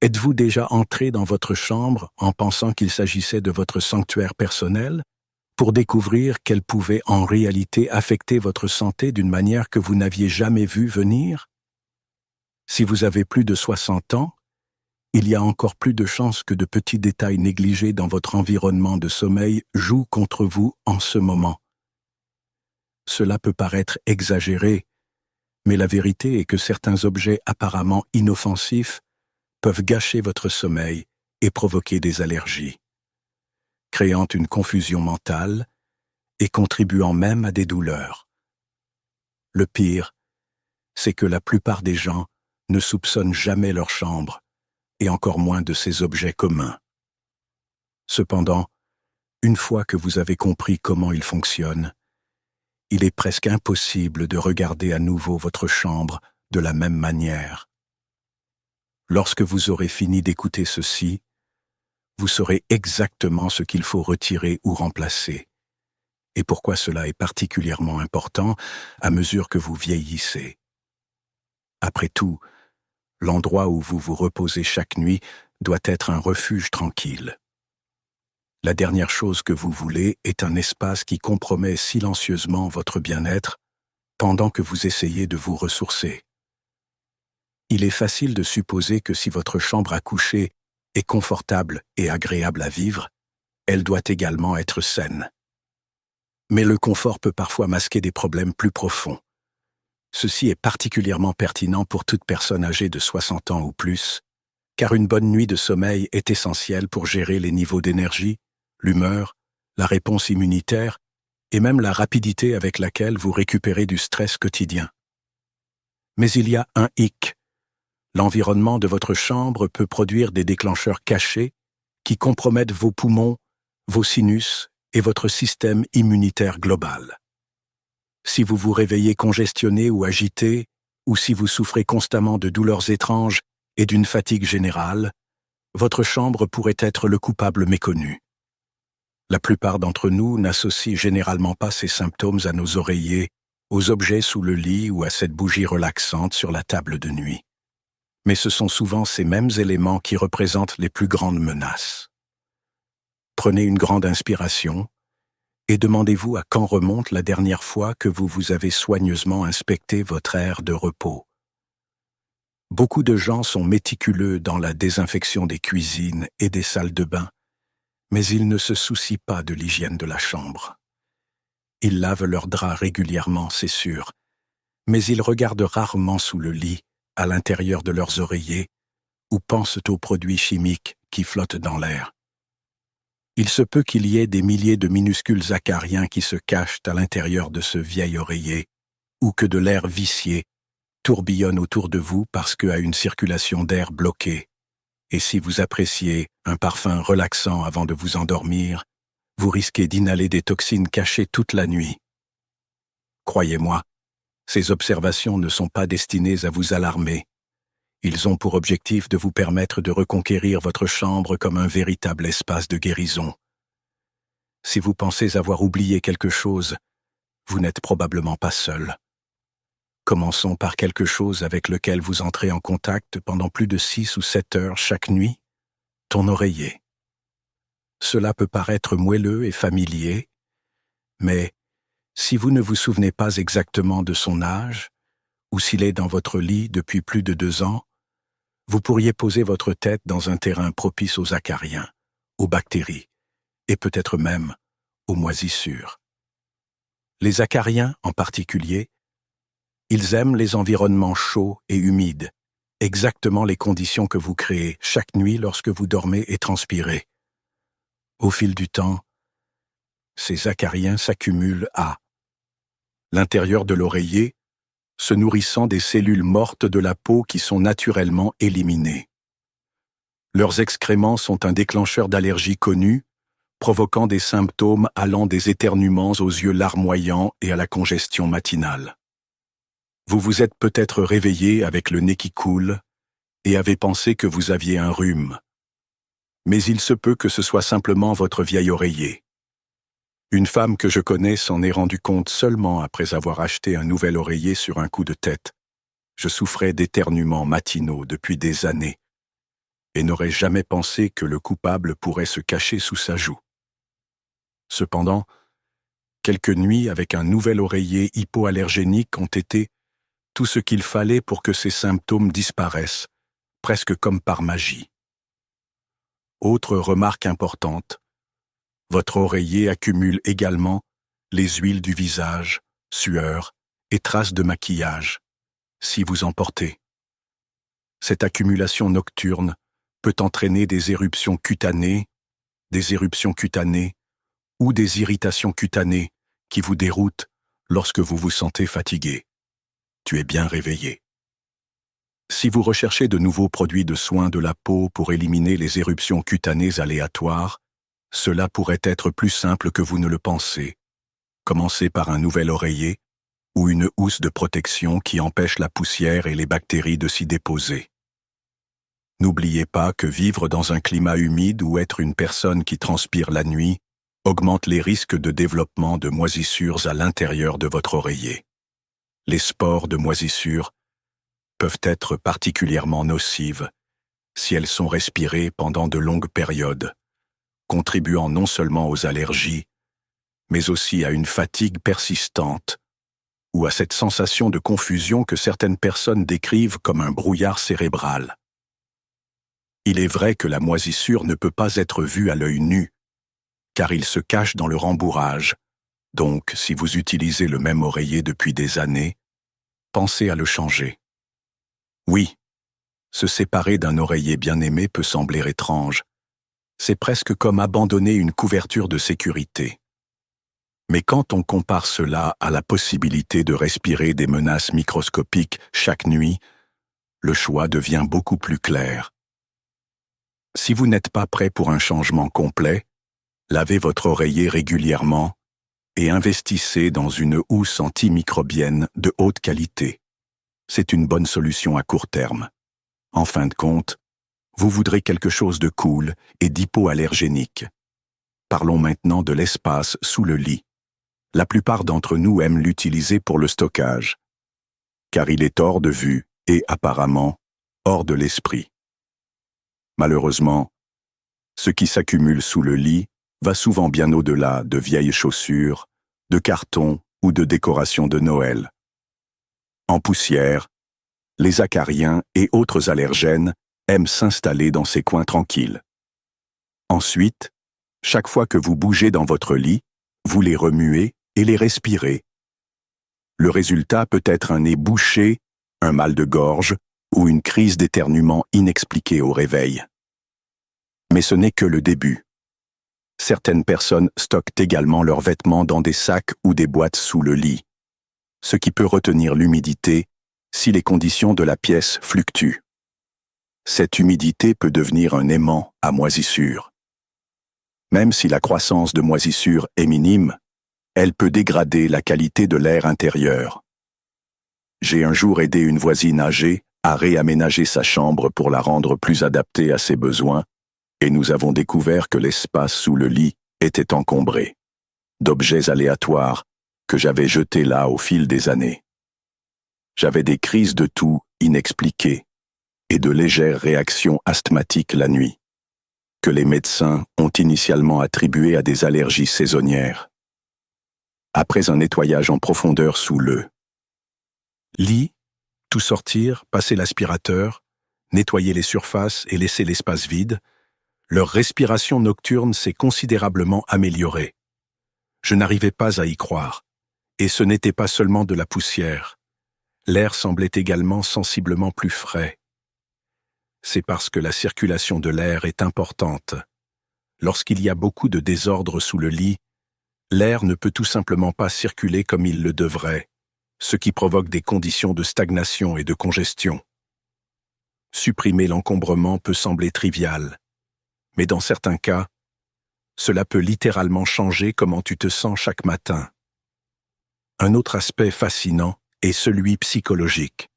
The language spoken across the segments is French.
Êtes-vous déjà entré dans votre chambre en pensant qu'il s'agissait de votre sanctuaire personnel, pour découvrir qu'elle pouvait en réalité affecter votre santé d'une manière que vous n'aviez jamais vue venir? Si vous avez plus de 60 ans, il y a encore plus de chances que de petits détails négligés dans votre environnement de sommeil jouent contre vous en ce moment. Cela peut paraître exagéré, mais la vérité est que certains objets apparemment inoffensifs peuvent gâcher votre sommeil et provoquer des allergies, créant une confusion mentale et contribuant même à des douleurs. Le pire, c'est que la plupart des gens ne soupçonnent jamais leur chambre, et encore moins de ces objets communs. Cependant, une fois que vous avez compris comment ils fonctionnent, il est presque impossible de regarder à nouveau votre chambre de la même manière. Lorsque vous aurez fini d'écouter ceci, vous saurez exactement ce qu'il faut retirer ou remplacer, et pourquoi cela est particulièrement important à mesure que vous vieillissez. Après tout, l'endroit où vous vous reposez chaque nuit doit être un refuge tranquille. La dernière chose que vous voulez est un espace qui compromet silencieusement votre bien-être pendant que vous essayez de vous ressourcer. Il est facile de supposer que si votre chambre à coucher est confortable et agréable à vivre, elle doit également être saine. Mais le confort peut parfois masquer des problèmes plus profonds. Ceci est particulièrement pertinent pour toute personne âgée de 60 ans ou plus, car une bonne nuit de sommeil est essentielle pour gérer les niveaux d'énergie, l'humeur, la réponse immunitaire et même la rapidité avec laquelle vous récupérez du stress quotidien. Mais il y a un hic. L'environnement de votre chambre peut produire des déclencheurs cachés qui compromettent vos poumons, vos sinus et votre système immunitaire global. Si vous vous réveillez congestionné ou agité, ou si vous souffrez constamment de douleurs étranges et d'une fatigue générale, votre chambre pourrait être le coupable méconnu. La plupart d'entre nous n'associent généralement pas ces symptômes à nos oreillers, aux objets sous le lit ou à cette bougie relaxante sur la table de nuit. Mais ce sont souvent ces mêmes éléments qui représentent les plus grandes menaces. Prenez une grande inspiration et demandez-vous à quand remonte la dernière fois que vous vous avez soigneusement inspecté votre aire de repos. Beaucoup de gens sont méticuleux dans la désinfection des cuisines et des salles de bain, mais ils ne se soucient pas de l'hygiène de la chambre. Ils lavent leurs draps régulièrement, c'est sûr, mais ils regardent rarement sous le lit, à l'intérieur de leurs oreillers, ou pensent aux produits chimiques qui flottent dans l'air. Il se peut qu'il y ait des milliers de minuscules acariens qui se cachent à l'intérieur de ce vieil oreiller, ou que de l'air vicié tourbillonne autour de vous parce qu'à une circulation d'air bloquée. Et si vous appréciez un parfum relaxant avant de vous endormir, vous risquez d'inhaler des toxines cachées toute la nuit. Croyez-moi, ces observations ne sont pas destinées à vous alarmer. Ils ont pour objectif de vous permettre de reconquérir votre chambre comme un véritable espace de guérison. Si vous pensez avoir oublié quelque chose, vous n'êtes probablement pas seul. Commençons par quelque chose avec lequel vous entrez en contact pendant plus de 6 ou 7 heures chaque nuit, ton oreiller. Cela peut paraître moelleux et familier, mais si vous ne vous souvenez pas exactement de son âge, ou s'il est dans votre lit depuis plus de 2 ans, vous pourriez poser votre tête dans un terrain propice aux acariens, aux bactéries, et peut-être même aux moisissures. Les acariens, en particulier, ils aiment les environnements chauds et humides, exactement les conditions que vous créez chaque nuit lorsque vous dormez et transpirez. Au fil du temps, ces acariens s'accumulent à l'intérieur de l'oreiller, se nourrissant des cellules mortes de la peau qui sont naturellement éliminées. Leurs excréments sont un déclencheur d'allergie connu, provoquant des symptômes allant des éternuements aux yeux larmoyants et à la congestion matinale. Vous vous êtes peut-être réveillé avec le nez qui coule et avez pensé que vous aviez un rhume. Mais il se peut que ce soit simplement votre vieil oreiller. Une femme que je connais s'en est rendue compte seulement après avoir acheté un nouvel oreiller sur un coup de tête. Je souffrais d'éternuements matinaux depuis des années. et n'aurait jamais pensé que le coupable pourrait se cacher sous sa joue. Cependant, quelques nuits avec un nouvel oreiller hypoallergénique ont été tout ce qu'il fallait pour que ces symptômes disparaissent, presque comme par magie. Autre remarque importante, votre oreiller accumule également les huiles du visage, sueur et traces de maquillage, si vous en portez. Cette accumulation nocturne peut entraîner des éruptions cutanées ou des irritations cutanées qui vous déroutent lorsque vous vous sentez fatigué. Tu es bien réveillé. Si vous recherchez de nouveaux produits de soins de la peau pour éliminer les éruptions cutanées aléatoires, cela pourrait être plus simple que vous ne le pensez. Commencez par un nouvel oreiller ou une housse de protection qui empêche la poussière et les bactéries de s'y déposer. N'oubliez pas que vivre dans un climat humide ou être une personne qui transpire la nuit augmente les risques de développement de moisissures à l'intérieur de votre oreiller. Les spores de moisissure peuvent être particulièrement nocives si elles sont respirées pendant de longues périodes, contribuant non seulement aux allergies, mais aussi à une fatigue persistante ou à cette sensation de confusion que certaines personnes décrivent comme un brouillard cérébral. Il est vrai que la moisissure ne peut pas être vue à l'œil nu, car il se cache dans le rembourrage. Donc, si vous utilisez le même oreiller depuis des années, pensez à le changer. Oui, se séparer d'un oreiller bien-aimé peut sembler étrange. C'est presque comme abandonner une couverture de sécurité. Mais quand on compare cela à la possibilité de respirer des menaces microscopiques chaque nuit, le choix devient beaucoup plus clair. Si vous n'êtes pas prêt pour un changement complet, lavez votre oreiller régulièrement et investissez dans une housse antimicrobienne de haute qualité. C'est une bonne solution à court terme. En fin de compte, vous voudrez quelque chose de cool et d'hypoallergénique. Parlons maintenant de l'espace sous le lit. La plupart d'entre nous aiment l'utiliser pour le stockage, car il est hors de vue et apparemment hors de l'esprit. Malheureusement, ce qui s'accumule sous le lit va souvent bien au-delà de vieilles chaussures, de cartons ou de décorations de Noël. En poussière, les acariens et autres allergènes aiment s'installer dans ces coins tranquilles. Ensuite, chaque fois que vous bougez dans votre lit, vous les remuez et les respirez. Le résultat peut être un nez bouché, un mal de gorge ou une crise d'éternuement inexpliquée au réveil. Mais ce n'est que le début. Certaines personnes stockent également leurs vêtements dans des sacs ou des boîtes sous le lit, ce qui peut retenir l'humidité si les conditions de la pièce fluctuent. Cette humidité peut devenir un aimant à moisissure. Même si la croissance de moisissure est minime, elle peut dégrader la qualité de l'air intérieur. J'ai un jour aidé une voisine âgée à réaménager sa chambre pour la rendre plus adaptée à ses besoins, et nous avons découvert que l'espace sous le lit était encombré d'objets aléatoires que j'avais jetés là au fil des années. J'avais des crises de toux inexpliquées et de légères réactions asthmatiques la nuit, que les médecins ont initialement attribuées à des allergies saisonnières. Après un nettoyage en profondeur sous le lit, tout sortir, passer l'aspirateur, nettoyer les surfaces et laisser l'espace vide, leur respiration nocturne s'est considérablement améliorée. Je n'arrivais pas à y croire, et ce n'était pas seulement de la poussière. L'air semblait également sensiblement plus frais. C'est parce que la circulation de l'air est importante. Lorsqu'il y a beaucoup de désordre sous le lit, l'air ne peut tout simplement pas circuler comme il le devrait, ce qui provoque des conditions de stagnation et de congestion. Supprimer l'encombrement peut sembler trivial, mais dans certains cas, cela peut littéralement changer comment tu te sens chaque matin. Un autre aspect fascinant est celui psychologique.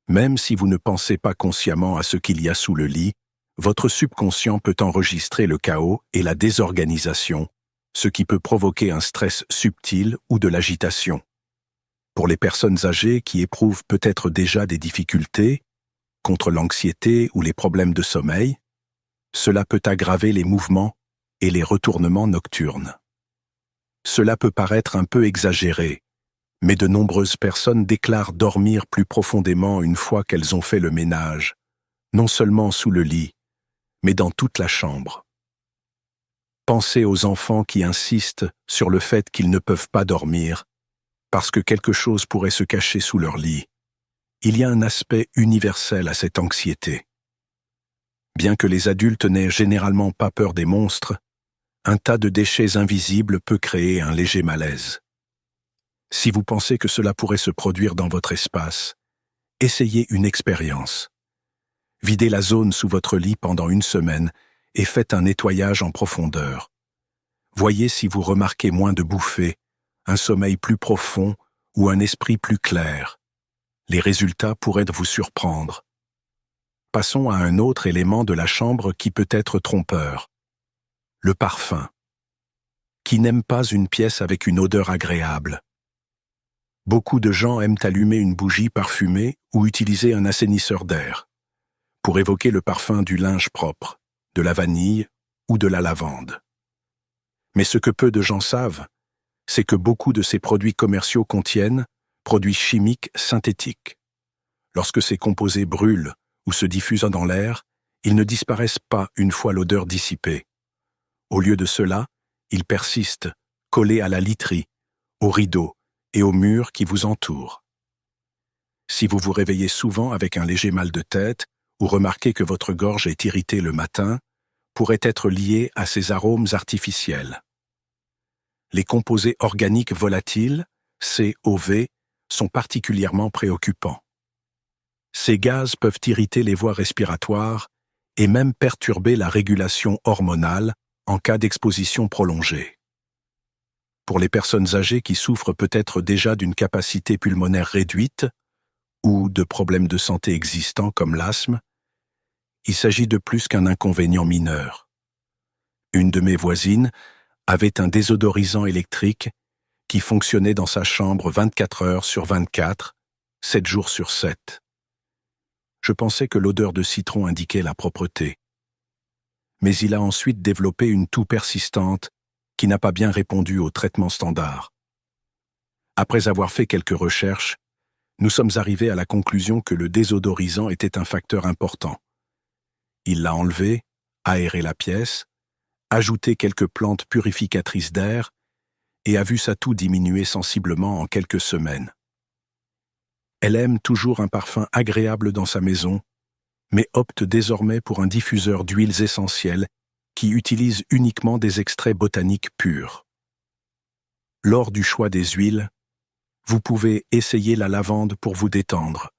Même si vous ne pensez pas consciemment à ce qu'il y a sous le lit, votre subconscient peut enregistrer le chaos et la désorganisation, ce qui peut provoquer un stress subtil ou de l'agitation. Pour les personnes âgées qui éprouvent peut-être déjà des difficultés, contre l'anxiété ou les problèmes de sommeil, Cela peut aggraver les mouvements et les retournements nocturnes. Cela peut paraître un peu exagéré, mais de nombreuses personnes déclarent dormir plus profondément une fois qu'elles ont fait le ménage, non seulement sous le lit, mais dans toute la chambre. Pensez aux enfants qui insistent sur le fait qu'ils ne peuvent pas dormir parce que quelque chose pourrait se cacher sous leur lit. Il y a un aspect universel à cette anxiété. Bien que les adultes n'aient généralement pas peur des monstres, un tas de déchets invisibles peut créer un léger malaise. Si vous pensez que cela pourrait se produire dans votre espace, essayez une expérience. Videz la zone sous votre lit pendant une semaine et faites un nettoyage en profondeur. Voyez si vous remarquez moins de bouffées, un sommeil plus profond ou un esprit plus clair. Les résultats pourraient vous surprendre. Passons à un autre élément de la chambre qui peut être trompeur. Le parfum. Qui n'aime pas une pièce avec une odeur agréable? Beaucoup de gens aiment allumer une bougie parfumée ou utiliser un assainisseur d'air pour évoquer le parfum du linge propre, de la vanille ou de la lavande. Mais ce que peu de gens savent, c'est que beaucoup de ces produits commerciaux contiennent produits chimiques synthétiques. Lorsque ces composés brûlent ou se diffusent dans l'air, ils ne disparaissent pas une fois l'odeur dissipée. Au lieu de cela, ils persistent, collés à la literie, aux rideaux et aux murs qui vous entourent. Si vous vous réveillez souvent avec un léger mal de tête ou remarquez que votre gorge est irritée le matin, pourrait être lié à ces arômes artificiels. Les composés organiques volatiles, COV, sont particulièrement préoccupants. Ces gaz peuvent irriter les voies respiratoires et même perturber la régulation hormonale en cas d'exposition prolongée. Pour les personnes âgées qui souffrent peut-être déjà d'une capacité pulmonaire réduite ou de problèmes de santé existants comme l'asthme, il s'agit de plus qu'un inconvénient mineur. Une de mes voisines avait un désodorisant électrique qui fonctionnait dans sa chambre 24 heures sur 24, 7 jours sur 7. Je pensais que l'odeur de citron indiquait la propreté. Mais il a ensuite développé une toux persistante qui n'a pas bien répondu au traitement standard. Après avoir fait quelques recherches, nous sommes arrivés à la conclusion que le désodorisant était un facteur important. Il l'a enlevé, aéré la pièce, ajouté quelques plantes purificatrices d'air et a vu sa toux diminuer sensiblement en quelques semaines. Elle aime toujours un parfum agréable dans sa maison, mais opte désormais pour un diffuseur d'huiles essentielles qui utilise uniquement des extraits botaniques purs. Lors du choix des huiles, vous pouvez essayer la lavande pour vous détendre,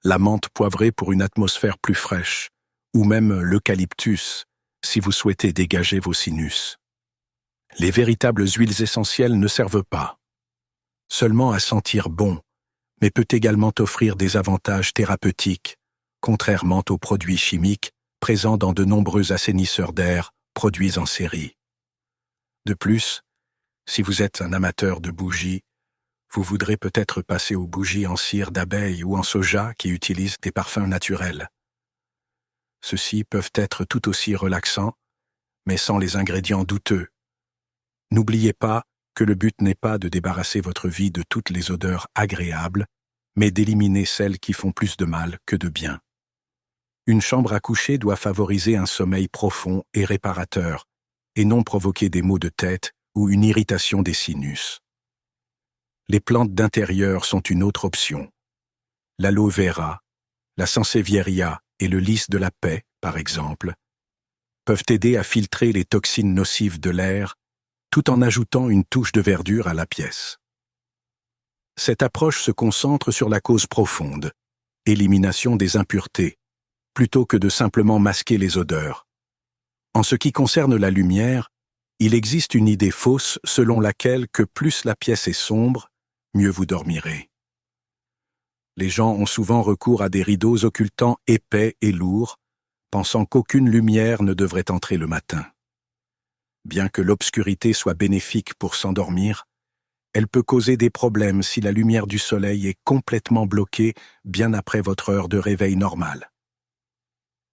la menthe poivrée pour une atmosphère plus fraîche, ou même l'eucalyptus si vous souhaitez dégager vos sinus. Les véritables huiles essentielles ne servent pas seulement à sentir bon, mais peut également offrir des avantages thérapeutiques, contrairement aux produits chimiques présents dans de nombreux assainisseurs d'air produits en série. De plus, si vous êtes un amateur de bougies, vous voudrez peut-être passer aux bougies en cire d'abeille ou en soja qui utilisent des parfums naturels. Ceux-ci peuvent être tout aussi relaxants, mais sans les ingrédients douteux. N'oubliez pas que le but n'est pas de débarrasser votre vie de toutes les odeurs agréables, mais d'éliminer celles qui font plus de mal que de bien. Une chambre à coucher doit favoriser un sommeil profond et réparateur, et non provoquer des maux de tête ou une irritation des sinus. Les plantes d'intérieur sont une autre option. L'aloe vera, la sansevieria et le lys de la paix, par exemple, peuvent aider à filtrer les toxines nocives de l'air tout en ajoutant une touche de verdure à la pièce. Cette approche se concentre sur la cause profonde, élimination des impuretés, plutôt que de simplement masquer les odeurs. En ce qui concerne la lumière, il existe une idée fausse selon laquelle que plus la pièce est sombre, mieux vous dormirez. Les gens ont souvent recours à des rideaux occultants épais et lourds, pensant qu'aucune lumière ne devrait entrer le matin. Bien que l'obscurité soit bénéfique pour s'endormir, elle peut causer des problèmes si la lumière du soleil est complètement bloquée bien après votre heure de réveil normale.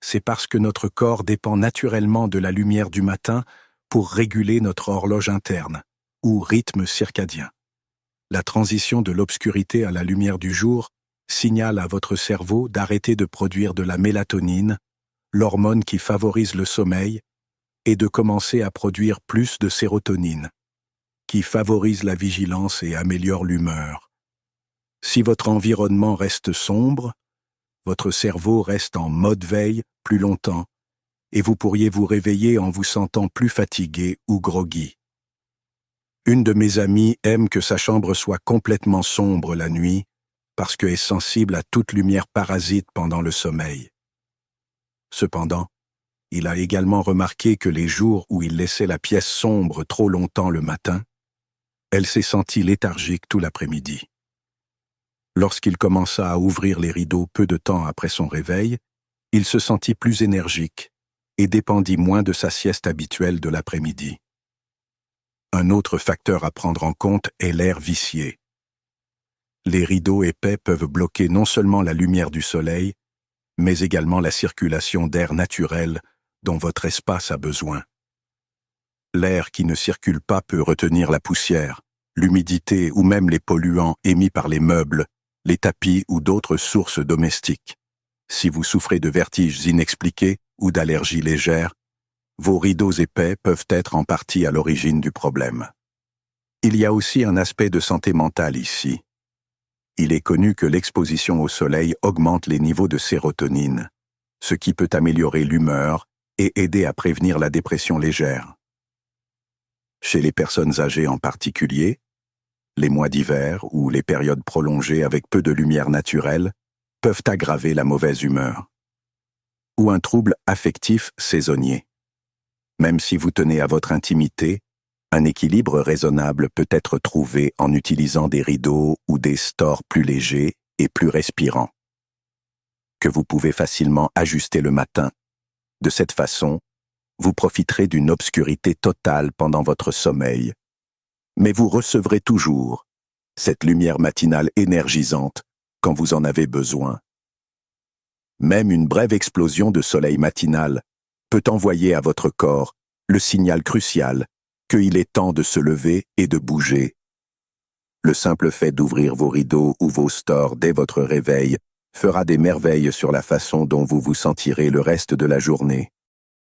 c'est parce que notre corps dépend naturellement de la lumière du matin pour réguler notre horloge interne, ou rythme circadien. La transition de l'obscurité à la lumière du jour signale à votre cerveau d'arrêter de produire de la mélatonine, l'hormone qui favorise le sommeil, et de commencer à produire plus de sérotonine, qui favorise la vigilance et améliore l'humeur. Si votre environnement reste sombre, votre cerveau reste en mode veille plus longtemps, et vous pourriez vous réveiller en vous sentant plus fatigué ou groggy. Une de mes amies aime que sa chambre soit complètement sombre la nuit parce qu'elle est sensible à toute lumière parasite pendant le sommeil. Cependant, il a également remarqué que les jours où il laissait la pièce sombre trop longtemps le matin, elle s'est sentie léthargique tout l'après-midi. Lorsqu'il commença à ouvrir les rideaux peu de temps après son réveil, il se sentit plus énergique et dépendit moins de sa sieste habituelle de l'après-midi. Un autre facteur à prendre en compte est l'air vicié. Les rideaux épais peuvent bloquer non seulement la lumière du soleil, mais également la circulation d'air naturel dont votre espace a besoin. L'air qui ne circule pas peut retenir la poussière, l'humidité ou même les polluants émis par les meubles, les tapis ou d'autres sources domestiques. Si vous souffrez de vertiges inexpliqués ou d'allergies légères, vos rideaux épais peuvent être en partie à l'origine du problème. Il y a aussi un aspect de santé mentale ici. Il est connu que l'exposition au soleil augmente les niveaux de sérotonine, ce qui peut améliorer l'humeur et aider à prévenir la dépression légère. Chez les personnes âgées en particulier, les mois d'hiver ou les périodes prolongées avec peu de lumière naturelle peuvent aggraver la mauvaise humeur. Ou un trouble affectif saisonnier. Même si vous tenez à votre intimité, un équilibre raisonnable peut être trouvé en utilisant des rideaux ou des stores plus légers et plus respirants, que vous pouvez facilement ajuster le matin. De cette façon, vous profiterez d'une obscurité totale pendant votre sommeil, mais vous recevrez toujours cette lumière matinale énergisante quand vous en avez besoin. Même une brève explosion de soleil matinal peut envoyer à votre corps le signal crucial qu'il est temps de se lever et de bouger. Le simple fait d'ouvrir vos rideaux ou vos stores dès votre réveil fera des merveilles sur la façon dont vous vous sentirez le reste de la journée.